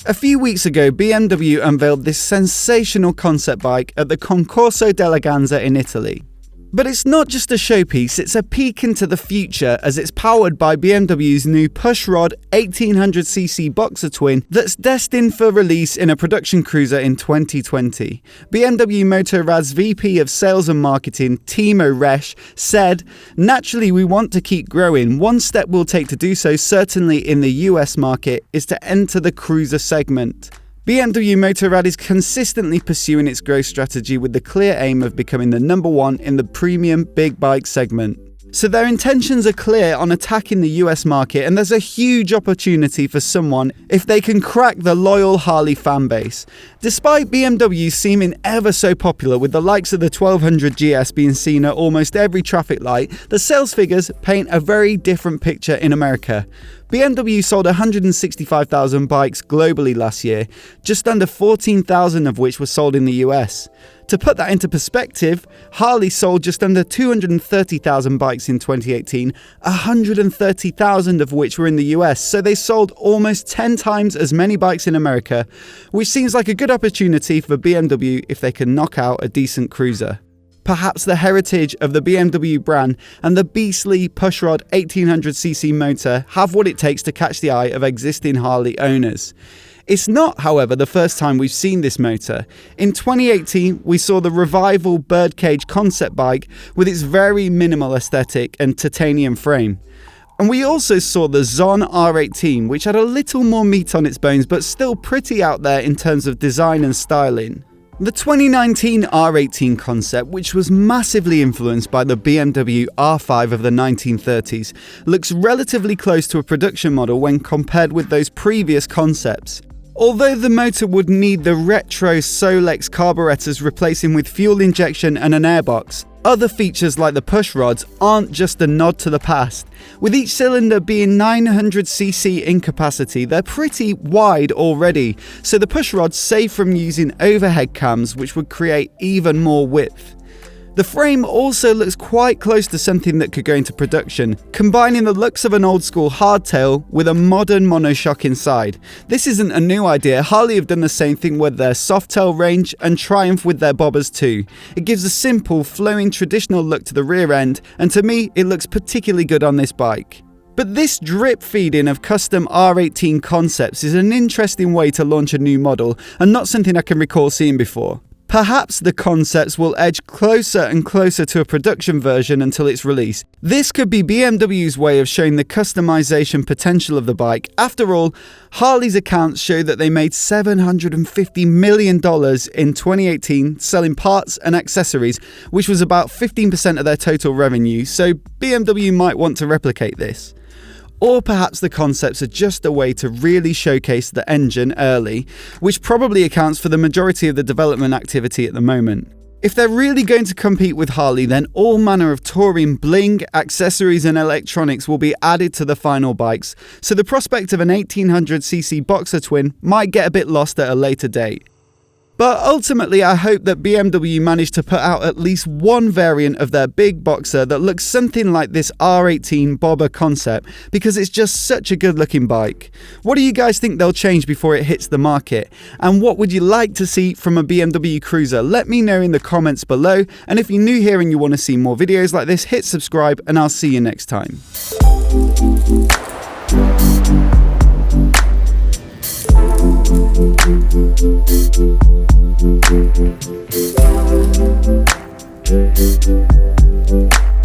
A few weeks ago, BMW unveiled this sensational concept bike at the Concorso dell'Eleganza in Italy. But it's not just a showpiece, it's a peek into the future as it's powered by BMW's new pushrod 1800cc boxer twin that's destined for release in a production cruiser in 2020. BMW Motorrad's VP of Sales and Marketing, Timo Resch, said, "Naturally, we want to keep growing. One step we'll take to do so, certainly in the US market, is to enter the cruiser segment." BMW Motorrad is consistently pursuing its growth strategy with the clear aim of becoming the number one in the premium big bike segment. So their intentions are clear on attacking the US market, and there's a huge opportunity for someone if they can crack the loyal Harley fanbase. Despite BMW seeming ever so popular with the likes of the 1200 GS being seen at almost every traffic light, the sales figures paint a very different picture in America. BMW sold 165,000 bikes globally last year, just under 14,000 of which were sold in the US. To put that into perspective, Harley sold just under 230,000 bikes in 2018, 130,000 of which were in the US, so they sold almost 10 times as many bikes in America, which seems like a good opportunity for BMW if they can knock out a decent cruiser. Perhaps the heritage of the BMW brand and the beastly pushrod 1800cc motor have what it takes to catch the eye of existing Harley owners. It's not, however, the first time we've seen this motor. In 2018, we saw the revival birdcage concept bike with its very minimal aesthetic and titanium frame. And we also saw the Zon R18, which had a little more meat on its bones, but still pretty out there in terms of design and styling. The 2019 R18 concept, which was massively influenced by the BMW R5 of the 1930s, looks relatively close to a production model when compared with those previous concepts. Although the motor would need the retro Solex carburetors replacing with fuel injection and an airbox, other features like the push rods aren't just a nod to the past. With each cylinder being 900cc in capacity, they're pretty wide already, so the push rods save from using overhead cams, which would create even more width. The frame also looks quite close to something that could go into production, combining the looks of an old school hardtail with a modern monoshock inside. This isn't a new idea, Harley have done the same thing with their Softail range and Triumph with their bobbers too. It gives a simple, flowing traditional look to the rear end, and to me it looks particularly good on this bike. But this drip feeding of custom R18 concepts is an interesting way to launch a new model, and not something I can recall seeing before. Perhaps the concepts will edge closer and closer to a production version until its release. This could be BMW's way of showing the customization potential of the bike. After all, Harley's accounts show that they made $750 million in 2018 selling parts and accessories, which was about 15% of their total revenue, so BMW might want to replicate this. Or perhaps the concepts are just a way to really showcase the engine early, which probably accounts for the majority of the development activity at the moment. If they're really going to compete with Harley, then all manner of touring bling, accessories and electronics will be added to the final bikes, so the prospect of an 1800cc boxer twin might get a bit lost at a later date. But ultimately, I hope that BMW managed to put out at least one variant of their big boxer that looks something like this R18 bobber concept, because it's just such a good looking bike. What do you guys think they'll change before it hits the market? And what would you like to see from a BMW Cruiser? Let me know in the comments below. And if you're new here and you want to see more videos like this, hit subscribe and I'll see you next time. Thank you.